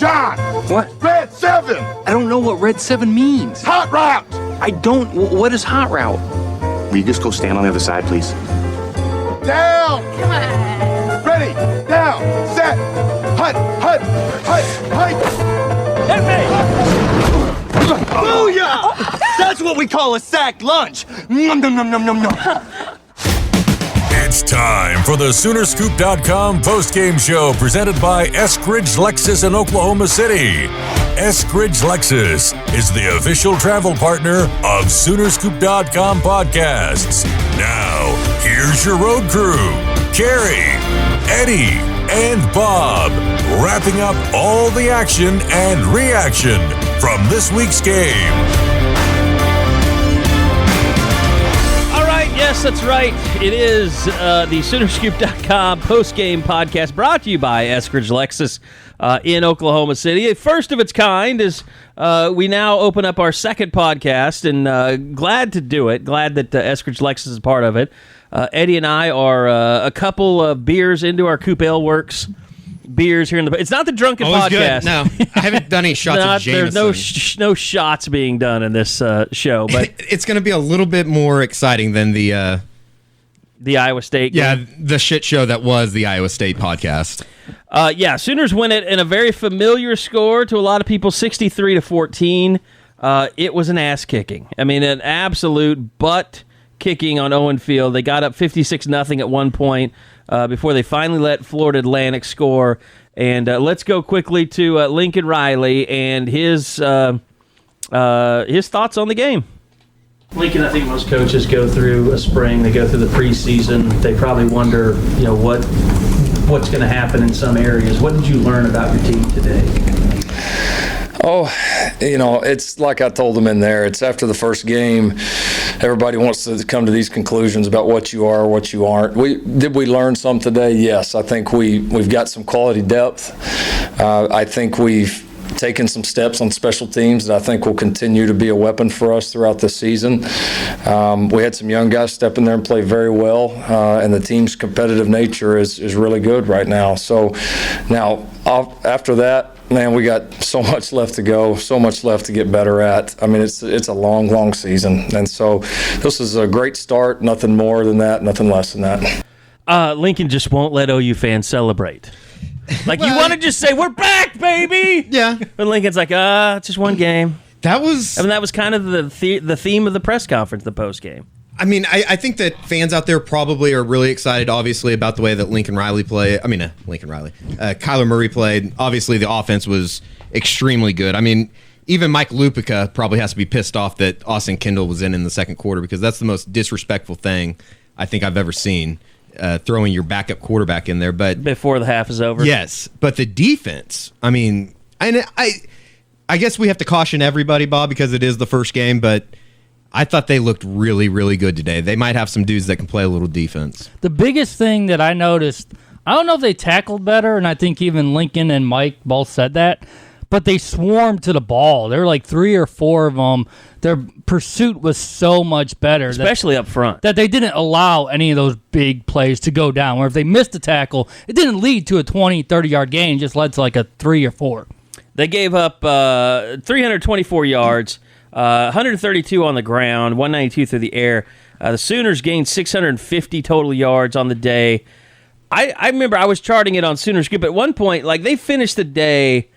John! What? Red 7! I don't know what Red 7 means. Hot route! I don't. What is hot route? Will you just go stand on the other side, please? Down! Come on. Ready! Down! Set! Hut! Hut! Hut! Hut! Hit me! Booyah! That's what we call a sack lunch. Nom, nom, nom, nom, nom, nom. It's time for the Soonerscoop.com postgame show presented by Eskridge Lexus in Oklahoma City. Eskridge Lexus is the official travel partner of Soonerscoop.com podcasts. Now, here's your road crew, Carey, Eddie, and Bob, wrapping up all the action and reaction from this week's game. Yes, that's right. It is the Soonerscoop.com post-game podcast brought to you by Eskridge Lexus in Oklahoma City. First of its kind is we now open up our second podcast, and glad to do it. Glad that Eskridge Lexus is part of it. Eddie and I are a couple of beers into our Coop Ale Works beers here in the. It's not the drunken podcast. Good. No, I haven't done any shots of Jameson. There's no shots being done in this show, but it's going to be a little bit more exciting than the Iowa State game. Yeah, the shit show that was the Iowa State podcast. Sooners win it in a very familiar score to a lot of people, 63-14. It was an ass kicking. I mean, an absolute butt kicking on Owen Field. They got up 56-0 at one point. Before they finally let Florida Atlantic score. And let's go quickly to Lincoln Riley and his thoughts on the game. Lincoln, I think most coaches go through a spring. They go through the preseason. They probably wonder, what's going to happen in some areas. What did you learn about your team today? Oh, it's like I told them in there. It's after the first game. Everybody wants to come to these conclusions about what you are, what you aren't. Did we learn some today? Yes. I think we've got some quality depth. I think we've taken some steps on special teams that I think will continue to be a weapon for us throughout the season. We had some young guys step in there and play very well, and the team's competitive nature is really good right now. So now after that, man, we got so much left to go, so much left to get better at. I mean, it's a long, long season. And so this is a great start, nothing more than that, nothing less than that. Lincoln just won't let OU fans celebrate. Like, you want to just say, we're back, baby! Yeah. But Lincoln's like, it's just one game. That was kind of the theme of the press conference, the post game. I mean, I think that fans out there probably are really excited, obviously, about the way that Kyler Murray played. Obviously, the offense was extremely good. I mean, even Mike Lupica probably has to be pissed off that Austin Kendall was in the second quarter, because that's the most disrespectful thing I think I've ever seen, throwing your backup quarterback in there. But before the half is over. Yes, but the defense, I mean, I guess we have to caution everybody, Bob, because it is the first game, but I thought they looked really, really good today. They might have some dudes that can play a little defense. The biggest thing that I noticed, I don't know if they tackled better, and I think even Lincoln and Mike both said that, but they swarmed to the ball. There were like 3 or 4 of them. Their pursuit was so much better. Especially up front. That they didn't allow any of those big plays to go down, where if they missed a tackle, it didn't lead to a 20, 30-yard gain. It just led to like a 3 or 4. They gave up 324 yards. 132 on the ground, 192 through the air. The Sooners gained 650 total yards on the day. I remember I was charting it on Sooner Scoop. At one point, like, they finished the day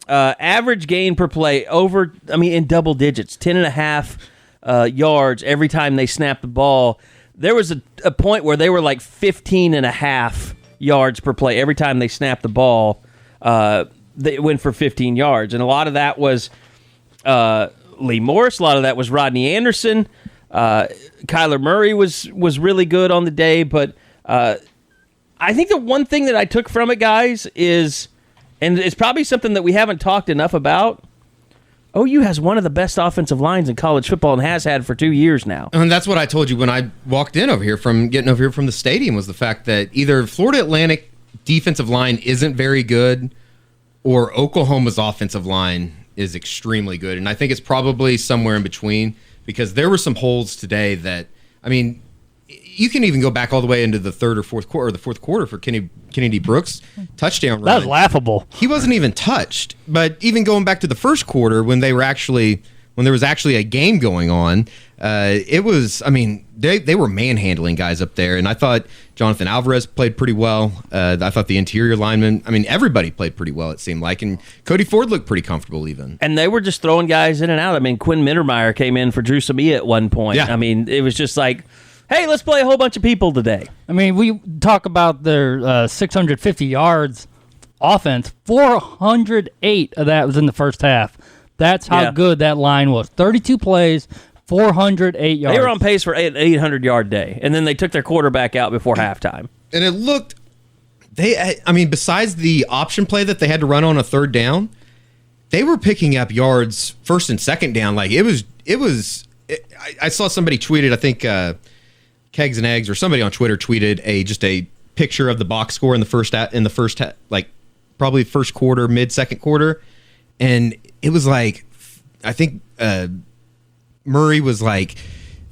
average gain per play in double digits, 10.5 yards every time they snapped the ball. There was a point where they were like 15.5 yards per play every time they snapped the ball. They went for 15 yards, and a lot of that was Lee Morris. A lot of that was Rodney Anderson. Kyler Murray was really good on the day, but I think the one thing that I took from it, guys, is, and it's probably something that we haven't talked enough about, OU has one of the best offensive lines in college football and has had for 2 years now. And that's what I told you when I walked in over here from the stadium, was the fact that either Florida Atlantic defensive line isn't very good or Oklahoma's offensive line is extremely good. And I think it's probably somewhere in between, because there were some holes today that, I mean, you can even go back all the way into the third or fourth quarter, for Kennedy Brooks touchdown run. That was laughable. He wasn't even touched. But even going back to the first quarter when there was actually a game going on, it was, I mean, they were manhandling guys up there, and I thought Jonathan Alvarez played pretty well. I thought the interior linemen, I mean, everybody played pretty well, it seemed like, and Cody Ford looked pretty comfortable even. And they were just throwing guys in and out. I mean, Quinn Mittermeier came in for Drew Samia at one point. Yeah. I mean, it was just like, hey, let's play a whole bunch of people today. I mean, we talk about their 650 yards offense. 408 of that was in the first half. That's how good that line was. 32 plays, 408 yards. They were on pace for an 800-yard day, and then they took their quarterback out before halftime. And it looked, besides the option play that they had to run on a third down, they were picking up yards first and second down. Like I saw somebody tweeted, I think Kegs and Eggs or somebody on Twitter tweeted just a picture of the box score in the first probably first quarter, mid-second quarter, and it was like, I think Murray was like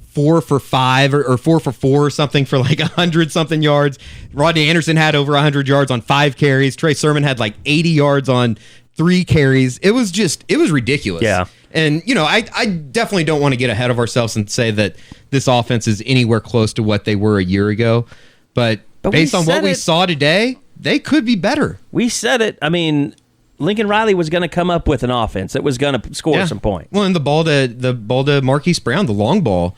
4 for 5 or 4 for 4 or something for like 100-something yards. Rodney Anderson had over 100 yards on 5 carries. Trey Sermon had like 80 yards on 3 carries. It was ridiculous. Yeah. And, I definitely don't want to get ahead of ourselves and say that this offense is anywhere close to what they were a year ago. But based on what we saw today, they could be better. We said it. I mean, Lincoln Riley was going to come up with an offense that was going to score some points. Well, and the ball to Marquise Brown, the long ball,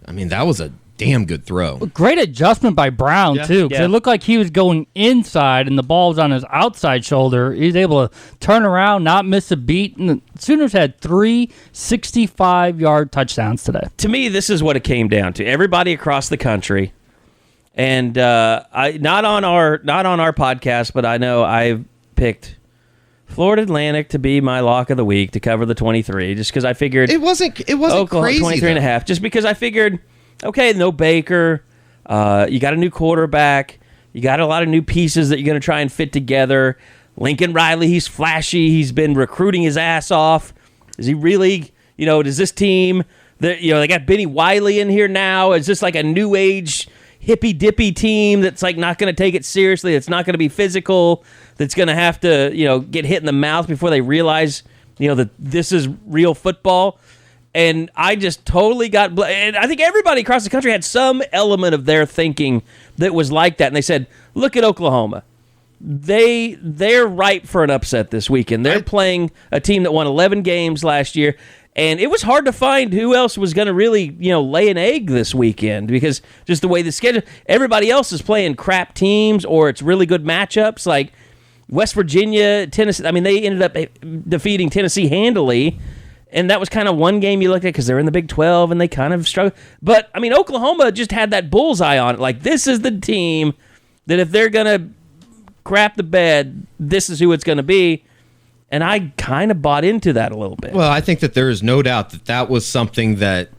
I mean, that was a damn good throw. Great adjustment by Brown, too, because it looked like he was going inside and the ball was on his outside shoulder. He was able to turn around, not miss a beat, and the Sooners had 3 65-yard touchdowns today. To me, this is what it came down to. Everybody across the country, and not on our podcast, but I know I've picked Florida Atlantic to be my lock of the week to cover the 23, just because I figured it wasn't Oklahoma, crazy 23 and a half, just because I figured, okay, no Baker, you got a new quarterback, you got a lot of new pieces that you're going to try and fit together. Lincoln Riley, he's flashy, he's been recruiting his ass off. Is he really, does this team, they got Benny Wiley in here now, is this like a new age hippy-dippy team that's like not going to take it seriously, that's not going to be physical, that's going to have to, get hit in the mouth before they realize, that this is real football? And I just totally got... And I think everybody across the country had some element of their thinking that was like that. And they said, look at Oklahoma. They're ripe for an upset this weekend. They're playing a team that won 11 games last year. And it was hard to find who else was going to really, lay an egg this weekend, because just the way the schedule, everybody else is playing crap teams or it's really good matchups like West Virginia, Tennessee. I mean, they ended up defeating Tennessee handily, and that was kind of one game you looked at because they're in the Big 12 and they kind of struggled. But, I mean, Oklahoma just had that bullseye on it. Like, this is the team that if they're going to crap the bed, this is who it's going to be. And I kind of bought into that a little bit. Well, I think that there is no doubt that was something that,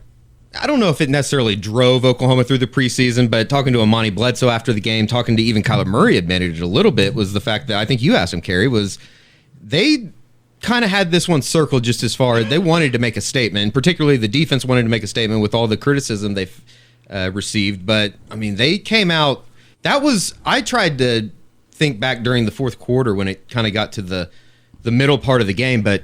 I don't know if it necessarily drove Oklahoma through the preseason, but talking to Amani Bledsoe after the game, talking to even Kyler Murray admitted it a little bit, was the fact that I think you asked him, Carey, was they kind of had this one circled just as far as they wanted to make a statement, and particularly the defense wanted to make a statement with all the criticism they've received. But, I mean, they came out, I tried to think back during the fourth quarter when it kind of got to the middle part of the game, but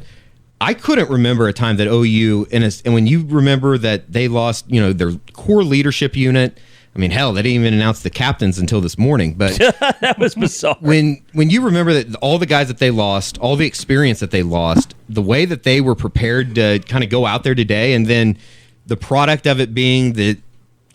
I couldn't remember a time that OU, and when you remember that they lost, their core leadership unit. I mean, hell, they didn't even announce the captains until this morning. But that was bizarre. When you remember that all the guys that they lost, all the experience that they lost, the way that they were prepared to kind of go out there today, and then the product of it being the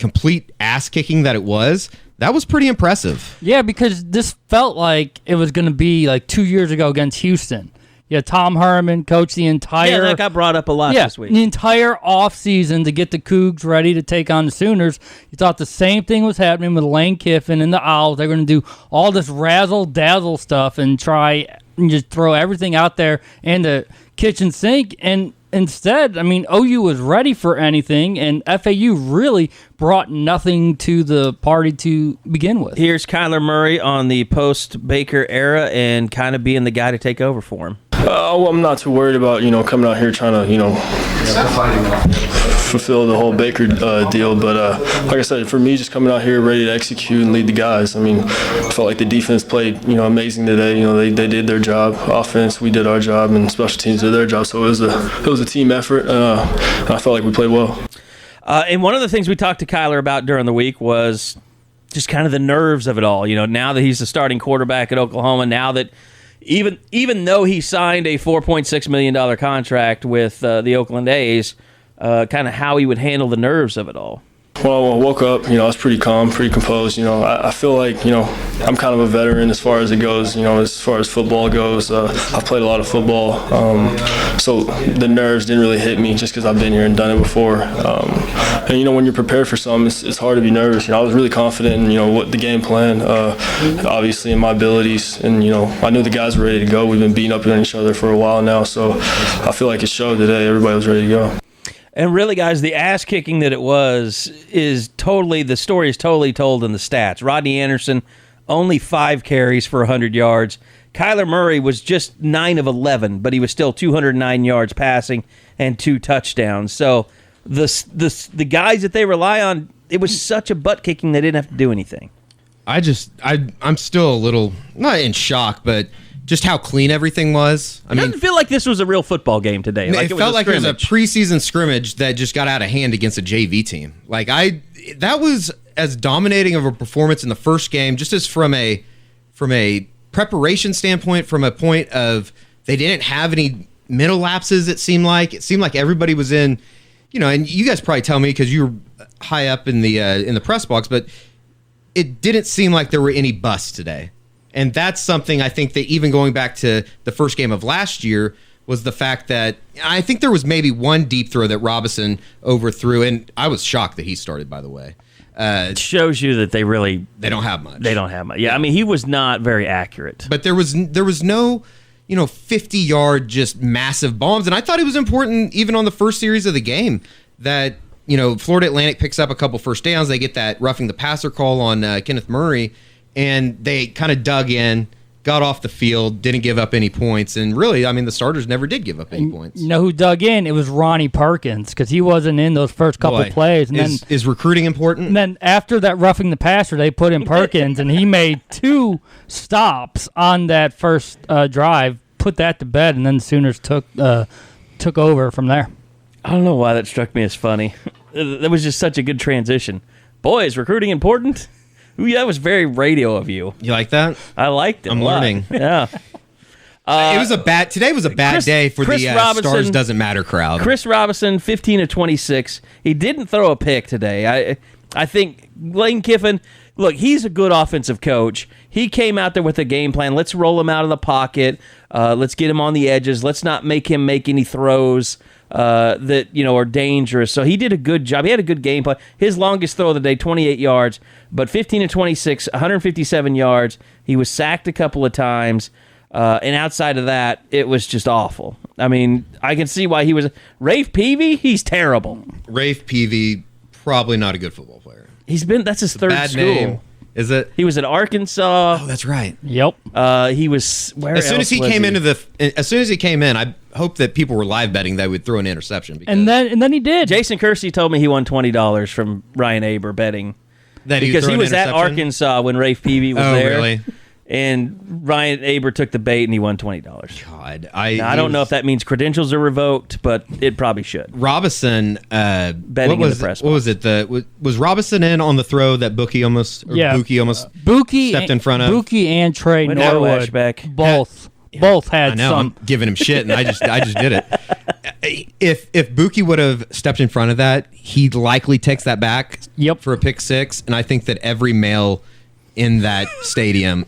complete ass kicking that it was. That was pretty impressive. Yeah, because this felt like it was going to be like 2 years ago against Houston. Yeah, Tom Herman coached the entire... Yeah, that got brought up a lot this week. The entire offseason to get the Cougs ready to take on the Sooners. You thought the same thing was happening with Lane Kiffin and the Owls. They're going to do all this razzle-dazzle stuff and try and just throw everything out there in the kitchen sink. And instead, I mean, OU was ready for anything, and FAU really brought nothing to the party to begin with. Here's Kyler Murray on the post-Baker era and kind of being the guy to take over for him. I'm not too worried about, coming out here trying to, fulfill the whole Baker deal. But like I said, for me, just coming out here ready to execute and lead the guys. I mean, I felt like the defense played, amazing today. They did their job. Offense, we did our job, and special teams did their job. So it was a team effort, and I felt like we played well. And one of the things we talked to Kyler about during the week was just kind of the nerves of it all. Now that he's the starting quarterback at Oklahoma, now that even though he signed a $4.6 million contract with the Oakland A's, kind of how he would handle the nerves of it all. Well, I woke up, I was pretty calm, pretty composed. I feel like, I'm kind of a veteran as far as it goes, as far as football goes. I've played a lot of football, so the nerves didn't really hit me just because I've been here and done it before. And, when you're prepared for something, it's hard to be nervous. I was really confident in, what the game plan, obviously in my abilities. And, I knew the guys were ready to go. We've been beating up on each other for a while now, so I feel like it showed today. Everybody was ready to go. And really, guys, the ass-kicking that it was the story is totally told in the stats. Rodney Anderson, only 5 carries for 100 yards. Kyler Murray was just 9 of 11, but he was still 209 yards passing and 2 touchdowns. So the guys that they rely on, it was such a butt-kicking they didn't have to do anything. I'm still a little, not in shock, but just how clean everything was. It doesn't feel like this was a real football game today. It felt like it was a preseason scrimmage that just got out of hand against a JV team. That was as dominating of a performance in the first game, just as from a preparation standpoint, from a point of they didn't have any mental lapses. It seemed like everybody was in, and you guys probably tell me because you were high up in the press box, but it didn't seem like there were any busts today. And that's something I think that even going back to the first game of last year was the fact that I think there was maybe one deep throw that Robinson overthrew, and I was shocked that he started, by the way. It shows you that they don't have much. They don't have much. Yeah, I mean, he was not very accurate. But there was no 50-yard just massive bombs, and I thought it was important even on the first series of the game that Florida Atlantic picks up a couple first downs. They get that roughing the passer call on Kenneth Murray. And they kind of dug in, got off the field, didn't give up any points. And really, I mean, the starters never did give up any points. You know who dug in? It was Ronnie Perkins because he wasn't in those first couple plays. And is recruiting important? And then after that roughing the passer, they put in Perkins, and he made 2 stops on that first drive, put that to bed, and then the Sooners took over from there. I don't know why that struck me as funny. That was just such a good transition. Boy, is recruiting important? Ooh, that was very radio of you. You like that? I liked it. I'm learning. Yeah. Today was a bad day for the Stars Doesn't Matter crowd. Chris Robinson, 15 of 26. He didn't throw a pick today. I think Lane Kiffin, look, he's a good offensive coach. He came out there with a game plan. Let's roll him out of the pocket. Let's get him on the edges. Let's not make him make any throws that are dangerous. So he did a good job. He had a good game plan. His longest throw of the day, 28 yards, but 15 of 26, 157 yards. He was sacked a couple of times, and outside of that, it was just awful. I mean, I can see why he was. Rafe Peavy, he's terrible. Rafe Peavy, probably not a good football player. That's his third bad school. Name. Is it? He was at Arkansas. Oh, that's right. Yep. He was. As soon as he came in, I hope that people were live betting that would throw an interception. And then he did. Jason Kersey told me he won $20 from Ryan Aber betting because he was at Arkansas when Rafe Peavy was there. Oh, really? And Ryan Aber took the bait and he won $20. God, I don't know if that means credentials are revoked, but it probably should. Robinson betting in the press box. What was it? Was Robinson in on the throw that Buki almost stepped in front of? Buki and Trey Norwood both had. I know. Some. I'm giving him shit, and I just did it. If Buki would have stepped in front of that, he likely takes that back. Yep. For a pick six, and I think that every male in that stadium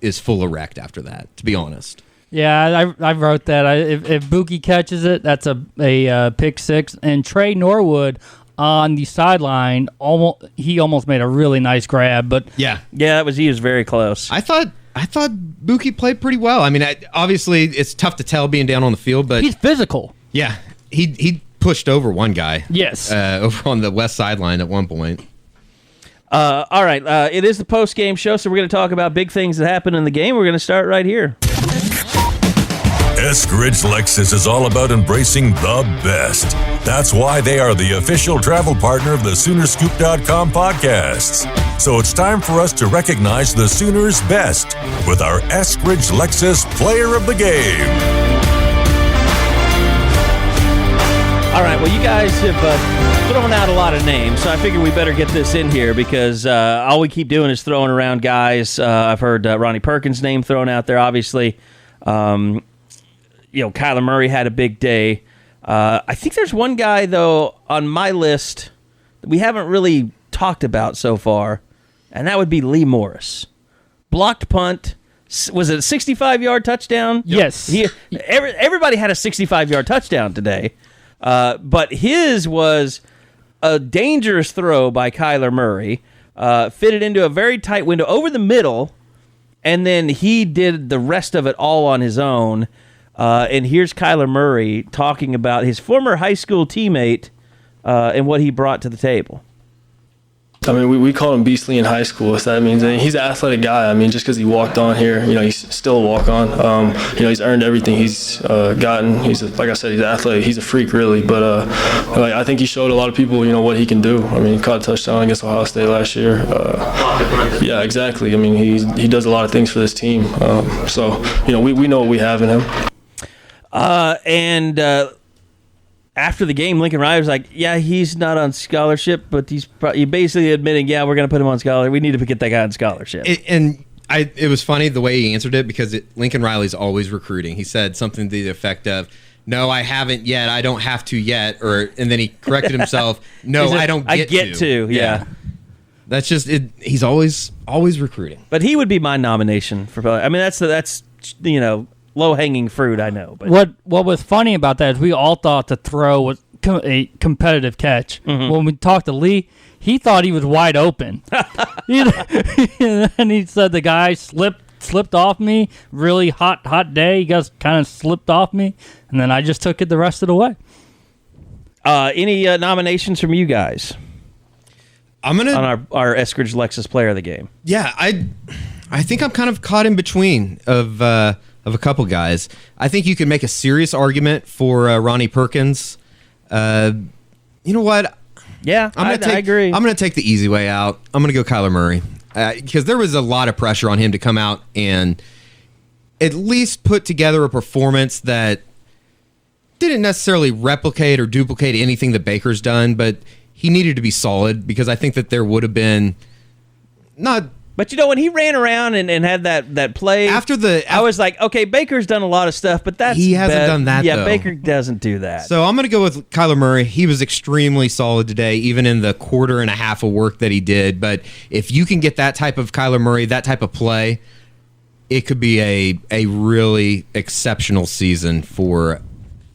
is full erect after that, to be honest. Yeah, I wrote that. If Buki catches it, that's a pick six. And Trey Norwood on the sideline, he almost made a really nice grab. But yeah, he was very close. I thought Buki played pretty well. I mean, obviously it's tough to tell being down on the field, but he's physical. Yeah, he pushed over one guy. Yes, over on the west sideline at one point. All right, it is the post-game show, so we're going to talk about big things that happened in the game. We're going to start right here. Eskridge Lexus is all about embracing the best. That's why they are the official travel partner of the Soonerscoop.com podcasts. So it's time for us to recognize the Sooners' best with our Eskridge Lexus Player of the Game. All right, well, you guys have thrown out a lot of names, so I figure we better get this in here because all we keep doing is throwing around guys. I've heard Ronnie Perkins' name thrown out there, obviously. Kyler Murray had a big day. I think there's one guy, though, on my list that we haven't really talked about so far, and that would be Lee Morris. Blocked punt. Was it a 65-yard touchdown? Yes. Everybody had a 65-yard touchdown today, but his was a dangerous throw by Kyler Murray, fitted into a very tight window over the middle, and then he did the rest of it all on his own. And here's Kyler Murray talking about his former high school teammate and what he brought to the table. I mean, we called him Beastly in high school, if that means anything. He's an athletic guy. I mean, just because he walked on here, he's still a walk-on. He's earned everything he's gotten. Like I said, he's athletic. He's a freak, really. But I think he showed a lot of people, what he can do. I mean, he caught a touchdown against Ohio State last year. Yeah, exactly. I mean, he does a lot of things for this team. So we know what we have in him. After the game, Lincoln Riley was like, yeah, he's not on scholarship, but he's basically admitting, yeah, we're going to put him on scholarship. We need to get that guy on scholarship. It was funny the way he answered it because Lincoln Riley's always recruiting. He said something to the effect of, no, I haven't yet. I don't have to yet. And then he corrected himself. No, I don't get to. I get to, yeah. That's just it. He's always recruiting. But he would be my nomination for. I mean, that's low-hanging fruit, I know. But what was funny about that is we all thought the throw was a competitive catch. Mm-hmm. When we talked to Lee, he thought he was wide open. And he said the guy slipped off me. Really hot day. He just kind of slipped off me, and then I just took it the rest of the way. Any nominations from you guys? I'm gonna on our Eskridge Lexus Player of the Game. Yeah, I think I'm kind of caught in between of a couple guys. I think you can make a serious argument for Ronnie Perkins. You know what? Yeah, I agree. I'm going to take the easy way out. I'm going to go Kyler Murray because there was a lot of pressure on him to come out and at least put together a performance that didn't necessarily replicate or duplicate anything that Baker's done, but he needed to be solid because I think that there would have been not. But when he ran around and had that play, I was like, okay, Baker's done a lot of stuff, but he hasn't done that. Yeah, though. Baker doesn't do that. So I'm going to go with Kyler Murray. He was extremely solid today, even in the quarter and a half of work that he did. But if you can get that type of Kyler Murray, that type of play, it could be a really exceptional season for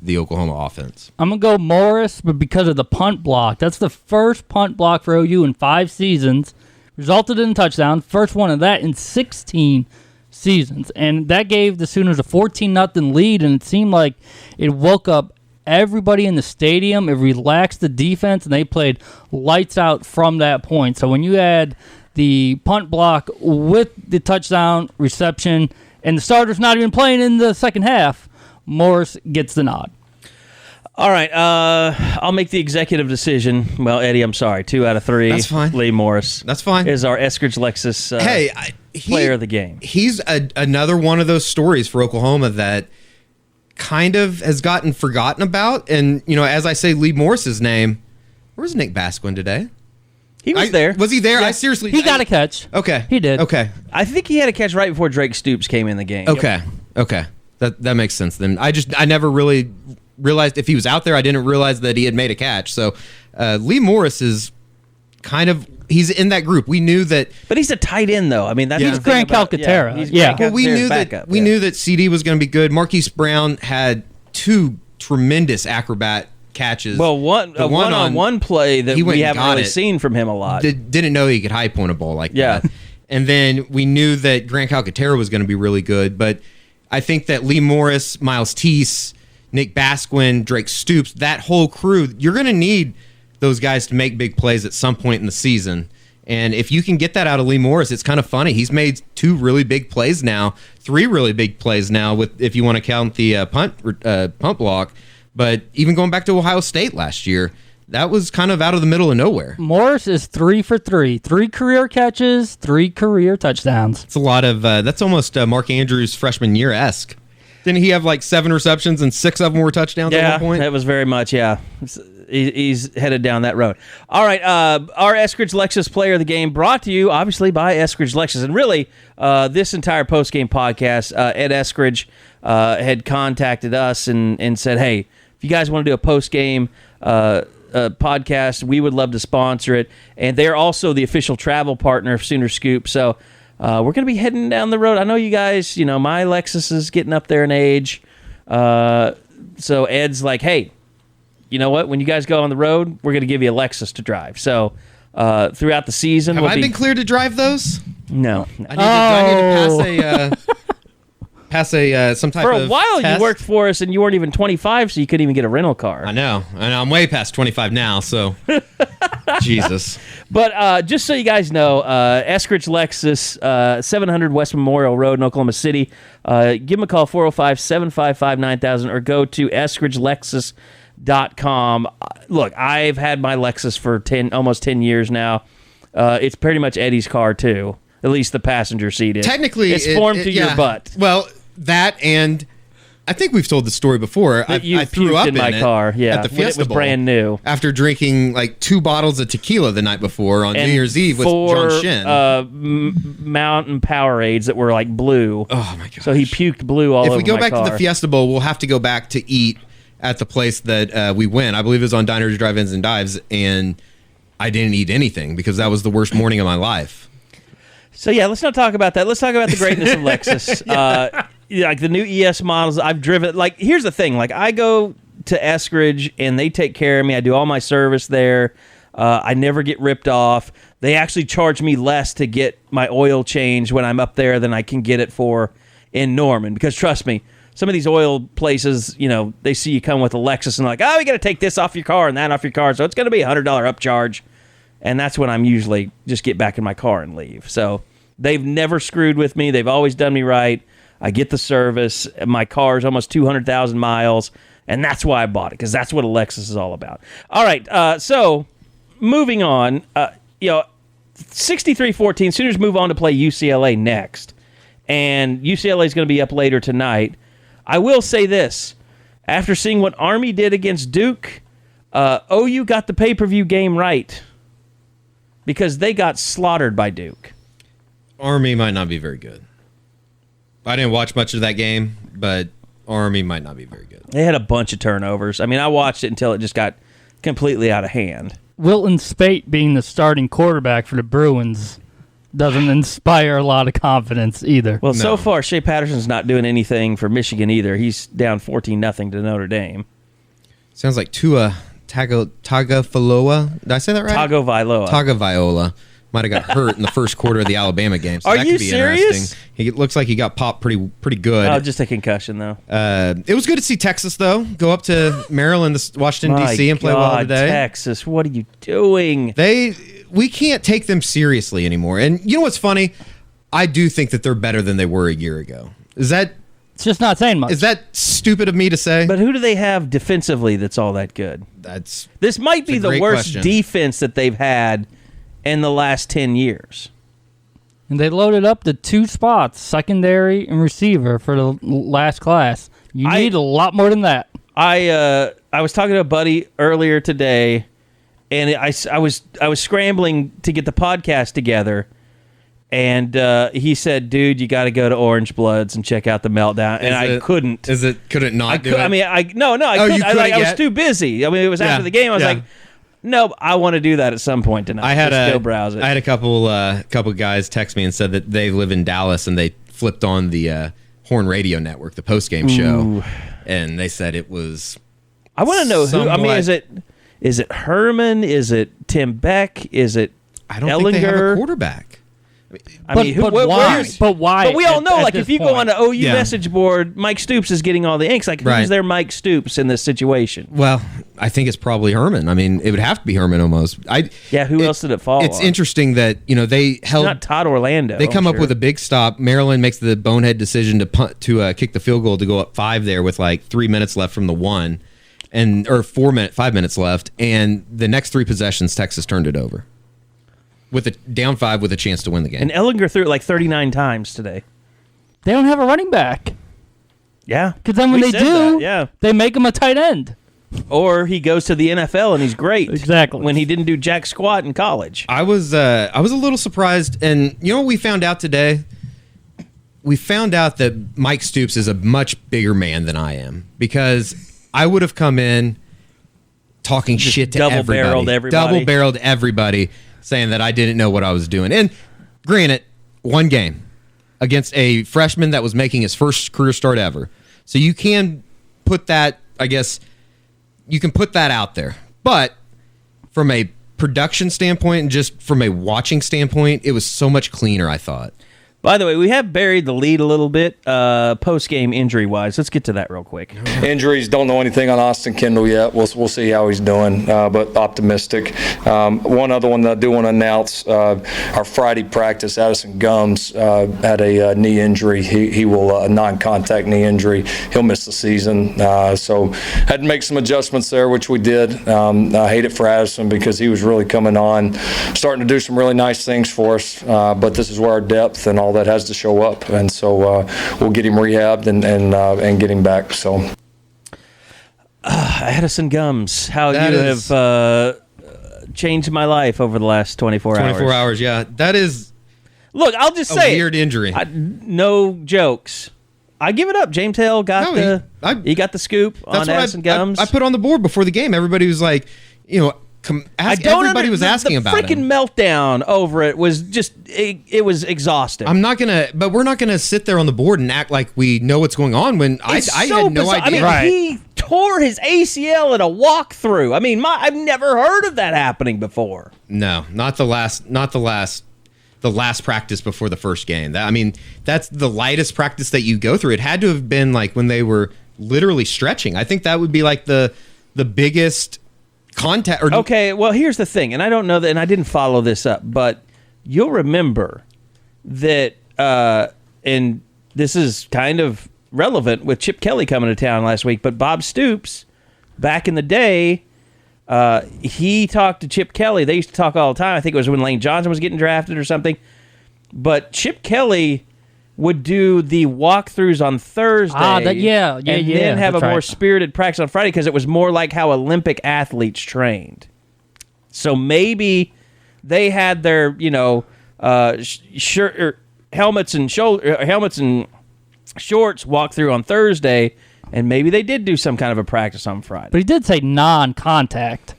the Oklahoma offense. I'm going to go Morris, but because of the punt block. That's the first punt block for OU in 5 seasons. Resulted in a touchdown, first one of that in 16 seasons. And that gave the Sooners a 14-0 lead, and it seemed like it woke up everybody in the stadium. It relaxed the defense, and they played lights out from that point. So when you add the punt block with the touchdown reception, and the starter's not even playing in the second half, Morris gets the nod. All right, I'll make the executive decision. Well, Eddie, I'm sorry. 2 out of 3. That's fine. Lee Morris. That's fine. Is our Eskridge Lexus Player of the Game. He's another one of those stories for Oklahoma that kind of has gotten forgotten about. And, as I say Lee Morris's name, where's Nick Basquin today? He was there. Was he there? Yeah. I seriously... He got a catch. Okay. He did. Okay. I think he had a catch right before Drake Stoops came in the game. Okay. Okay. That makes sense then. I never really realized if he was out there. I didn't realize that he had made a catch. So Lee Morris is he's in that group. We knew that, but he's a tight end though. I mean, he's Grant Calcaterra. Well, we knew that CD was going to be good. Marquise Brown had 2 tremendous acrobat catches. Well, one play that we haven't really seen from him a lot. Didn't know he could high point a ball like that. And then we knew that Grant Calcaterra was going to be really good. But I think that Lee Morris, Miles Teese, Nick Basquin, Drake Stoops, that whole crew, you're going to need those guys to make big plays at some point in the season. And if you can get that out of Lee Morris, it's kind of funny. He's made 2 really big plays now, 3 really big plays now, with if you want to count the punt block. But even going back to Ohio State last year, that was kind of out of the middle of nowhere. Morris is 3 for 3. 3 career catches, 3 career touchdowns. It's a lot of that's almost Mark Andrews' freshman year-esque. Didn't he have like 7 receptions and 6 of them were touchdowns at one point? Yeah, that was very much, yeah. He's headed down that road. All right, our Eskridge Lexus Player of the Game brought to you, obviously, by Eskridge Lexus. And really, this entire post-game podcast, Ed Eskridge had contacted us and said, hey, if you guys want to do a post-game podcast, we would love to sponsor it. And they're also the official travel partner of Sooner Scoop. So we're going to be heading down the road. I know you guys, my Lexus is getting up there in age. So Ed's like, hey, you know what? When you guys go on the road, we're going to give you a Lexus to drive. So throughout the season, have I been cleared to drive those? No. I need to pass some type of For a while, test. you worked for us, and you weren't even 25, so you couldn't even get a rental car. I know. And I'm way past 25 now, so Jesus. But just so you guys know, Eskridge Lexus, 700 West Memorial Road in Oklahoma City. Give them a call, 405-755-9000, or go to eskridgelexus.com. Look, I've had my Lexus for almost 10 years now. It's pretty much Eddie's car, too. At least the passenger seat is. Technically, it's formed to your butt. Well, that, and I think we've told the story before. I threw up in my car, at the Fiesta when it was Bowl brand new. after drinking like 2 bottles of tequila the night before on New Year's Eve with 4, John Shin. Mountain Powerades that were like blue. Oh my gosh! So he puked blue all over my car. If we go back to the Fiesta Bowl, we'll have to go back to eat at the place that we went. I believe it was on Diners, Drive-Ins, and Dives, and I didn't eat anything because that was the worst morning of my life. So yeah, let's not talk about that. Let's talk about the greatness of Lexus. Like the new ES models I've driven. Like, here's the thing. Like, I go to Eskridge and they take care of me. I do all my service there. I never get ripped off. They actually charge me less to get my oil change when I'm up there than I can get it for in Norman. Because trust me, some of these oil places, they see you come with a Lexus and they're like, oh, we got to take this off your car and that off your car. So it's going to be a $100 upcharge. And that's when I'm usually just get back in my car and leave. So they've never screwed with me. They've always done me right. I get the service. My car is almost 200,000 miles. And that's why I bought it, because that's what a Lexus is all about. All right, so moving on. 63-14, Sooners move on to play UCLA next. And UCLA is going to be up later tonight. I will say this. After seeing what Army did against Duke, OU got the pay-per-view game right. Because they got slaughtered by Duke. Army might not be very good. I didn't watch much of that game, but Army might not be very good. They had a bunch of turnovers. I mean, I watched it until it just got completely out of hand. Wilton Spate being the starting quarterback for the Bruins doesn't inspire a lot of confidence either. Well, so far, Shea Patterson's not doing anything for Michigan either. He's down 14-0 to Notre Dame. Sounds like Tua Tagovailoa. Did I say that right? Tagovailoa might have got hurt in the first quarter of the Alabama game. So Are that you could be serious? Interesting. It looks like he got popped pretty good. Oh, just a concussion, though. It was good to see Texas, though, go up to Maryland, Washington, D.C., and play well today. Texas, what are you doing? We can't take them seriously anymore. And you know what's funny? I do think that they're better than they were a year ago. It's just not saying much. Is that stupid of me to say? But who do they have defensively that's all that good? This might be the worst defense that they've had in the last 10 years. And they loaded up the 2 spots, secondary and receiver, for the last class. You need a lot more than that. I was talking to a buddy earlier today, and I was scrambling to get the podcast together, and he said, "Dude, you got to go to Orange Bloods and check out the Meltdown." And I couldn't. Could it not do it? I mean, I couldn't. I was too busy. I mean, it was after the game. I was like, no, I want to do that at some point tonight. Go browse it. I had a couple guys text me and said that they live in Dallas and they flipped on the Horn Radio Network, the postgame show, and they said it was. I want to know who. I mean, is it Herman? Is it Tim Beck? Is it I don't Ellinger? think they have a quarterback. I mean, but why? But why? But we all know, like, if you go on the OU Yeah. message board, Mike Stoops is getting all the inks. Like, Right. who's their Mike Stoops in this situation? Well, I think it's probably Herman. I mean, it would have to be Herman almost. Who else did it fall It's on? interesting that, they held. Not Todd Orlando. They come I'm up with a big stop. Maryland makes the bonehead decision to kick the field goal to go up 5 there with like 3 minutes left from the 1, or 5 minutes left, and the next 3 possessions Texas turned it over with a down 5 with a chance to win the game. And Ellinger threw it like 39 times today. They don't have a running back. Yeah, Because then when we they said do, that, yeah. they make him a tight end. Or he goes to the NFL and he's great. Exactly. When he didn't do jack squat in college. I was a little surprised, and you know what we found out today? We found out that Mike Stoops is a much bigger man than I am, because I would have come in talking shit to double-barreled everybody. Double-barreled everybody, saying that I didn't know what I was doing. And granted, one game against a freshman that was making his first career start ever. So you can put that, I guess, you can put that out there. But from a production standpoint and just from a watching standpoint, it was so much cleaner, I thought. By the way, we have buried the lead a little bit post-game injury-wise. Let's get to that real quick. Injuries, don't know anything on Austin Kendall yet. We'll see how he's doing, but optimistic. One other one that I do want to announce, our Friday practice, Addison Gumbs had a knee injury. He will, a non-contact knee injury. He'll miss the season. So had to make some adjustments there, which we did. I hate it for Addison because he was really coming on, starting to do some really nice things for us, but this is where our depth and all that has to show up, and so we'll get him rehabbed and get him back. So, Addison Gumbs, how That you is- have changed my life over the last 24 hours. 24 hours, yeah. That is Look, I'll just a say, weird injury. no jokes. I give it up. James Hale got he got the scoop on Addison Gumbs. I put on the board before the game. Everybody was like, everybody was asking about it. The freaking meltdown over it was just, it was exhausting. But we're not gonna sit there on the board and act like we know what's going on when I had no bizarre. idea. I mean, he tore his ACL at a walkthrough. I mean, I've never heard of that happening before. No, not the last practice before the first game. That's the lightest practice that you go through. It had to have been like when they were literally stretching. I think that would be like the biggest contact. Okay, well, here's the thing, and I don't know that, and I didn't follow this up, but you'll remember that, and this is kind of relevant with Chip Kelly coming to town last week, but Bob Stoops, back in the day, he talked to Chip Kelly. They used to talk all the time. I think it was when Lane Johnson was getting drafted or something. But Chip Kelly would do the walkthroughs on Thursday. and then have a that's more right. spirited practice on Friday because it was more like how Olympic athletes trained. So maybe they had their, helmets and shorts walk through on Thursday, and maybe they did do some kind of a practice on Friday. But he did say non-contact.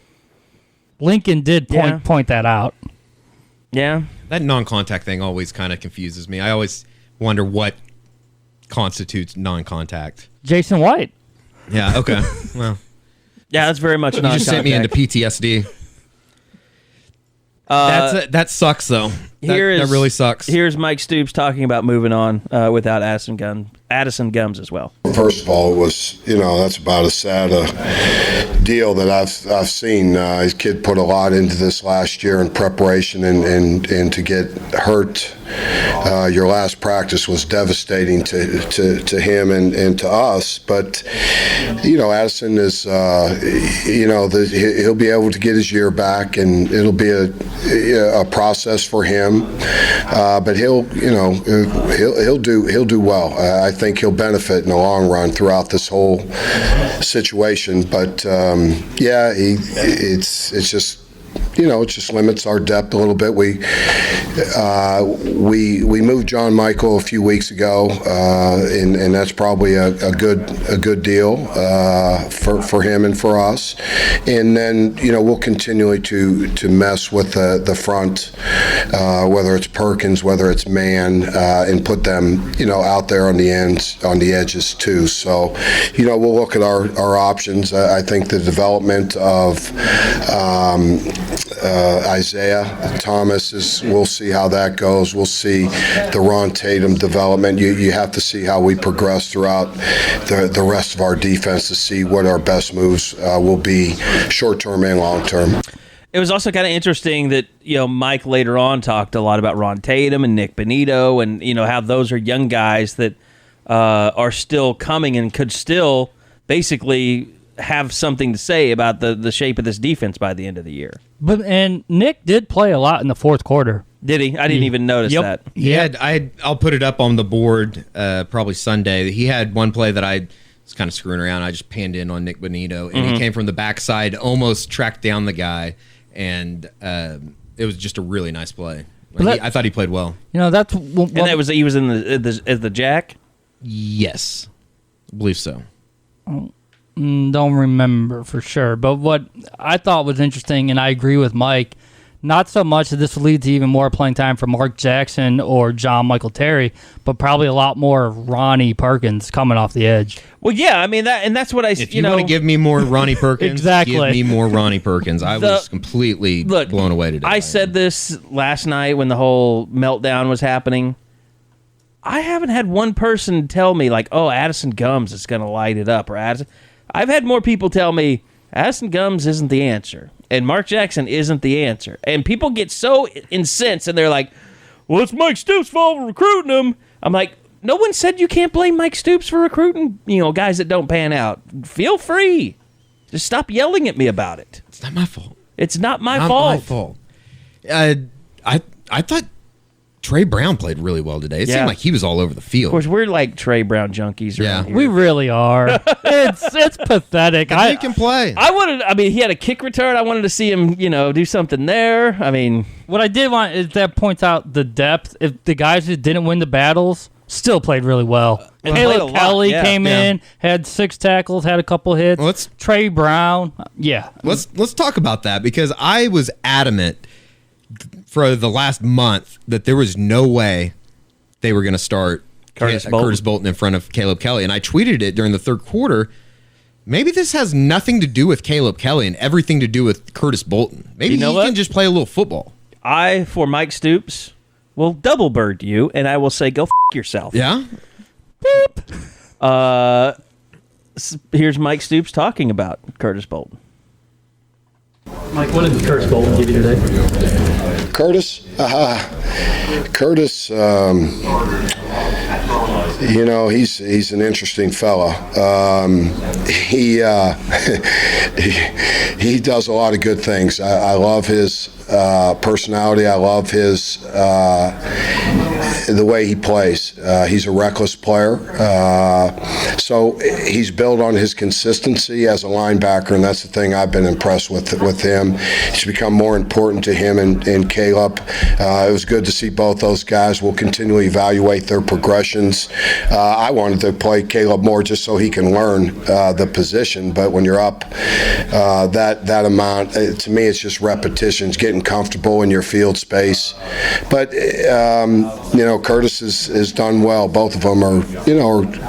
Lincoln did point that out. Yeah. That non-contact thing always kind of confuses me. I always wonder what constitutes non-contact. Jason White. Yeah, okay. Well, yeah, that's very much you non-contact. just sent me into PTSD. That sucks, though. That really sucks. Here's Mike Stoops talking about moving on without Addison Gumbs as well. First of all, it was, that's about as sad a deal that I've seen. His kid put a lot into this last year in preparation, and to get hurt your last practice was devastating to him and to us. But, Addison is, he'll be able to get his year back, and it'll be a process for him. But he'll do well. I think he'll benefit in the long run throughout this whole situation. But it's just. It just limits our depth a little bit. We moved John Michael a few weeks ago, and that's probably a good deal for him and for us. And then we'll continually to mess with the front, whether it's Perkins, whether it's Man, and put them out there on the ends, on the edges too. So we'll look at our options. I think the development of Isaiah Thomas we'll see how that goes. We'll see the Ron Tatum development. You have to see how we progress throughout the rest of our defense to see what our best moves will be short-term and long-term. It was also kind of interesting that, Mike later on talked a lot about Ron Tatum and Nick Bonito and, how those are young guys that are still coming and could still basically have something to say about the shape of this defense by the end of the year. And Nick did play a lot in the fourth quarter. Did he? I didn't even notice that. I'll put it up on the board probably Sunday. He had one play that I was kind of screwing around. I just panned in on Nick Bonito, and he came from the backside, almost tracked down the guy, and it was just a really nice play. I thought he played well. That's and that was he was in the jack. Yes, I believe so. Don't remember for sure, but what I thought was interesting, and I agree with Mike, not so much that this will lead to even more playing time for Mark Jackson or John Michael Terry, but probably a lot more Ronnie Perkins coming off the edge. Well, yeah, I mean that's what I. If you want to give me more Ronnie Perkins, exactly. Give me more Ronnie Perkins. I was completely blown away today. I said this last night when the whole meltdown was happening. I haven't had one person tell me like, "Oh, Addison Gumbs is going to light it up," or Addison. I've had more people tell me Addison Gumbs isn't the answer, and Mark Jackson isn't the answer, and people get so incensed, and they're like, "Well, it's Mike Stoops' fault for recruiting him." I'm like, no one said you can't blame Mike Stoops for recruiting, guys that don't pan out. Feel free, just stop yelling at me about it. It's not my fault. It's not my not fault. My fault. I thought Trey Brown played really well today. It seemed like he was all over the field. Of course, we're like Trey Brown junkies. Yeah, we really are. It's pathetic. He can play. He had a kick return. I wanted to see him, do something there. I mean, what I did want is that points out the depth. If the guys who didn't win the battles still played really well. Caleb Kelly came in, had 6 tackles, had a couple hits. Trey Brown, Let's talk about that because I was adamant for the last month that there was no way they were going to start Curtis Bolton in front of Caleb Kelly. And I tweeted it during the third quarter. Maybe this has nothing to do with Caleb Kelly and everything to do with Curtis Bolton. Maybe he can just play a little football. For Mike Stoops, will double bird you, and I will say, go f*** yourself. Yeah? Beep. Here's Mike Stoops talking about Curtis Bolton. Mike, what did Curtis Bolton give you today? Curtis, he's an interesting fella. He does a lot of good things. I love his personality. I love his the way he plays. He's a reckless player. So he's built on his consistency as a linebacker, and that's the thing I've been impressed with him. He's become more important to him and Caleb. It was good to see both those guys. We'll continually evaluate their progressions. I wanted to play Caleb more just so he can learn the position, but when you're up that amount, to me it's just repetitions, getting comfortable in your field space. But Curtis has done well. Both of them are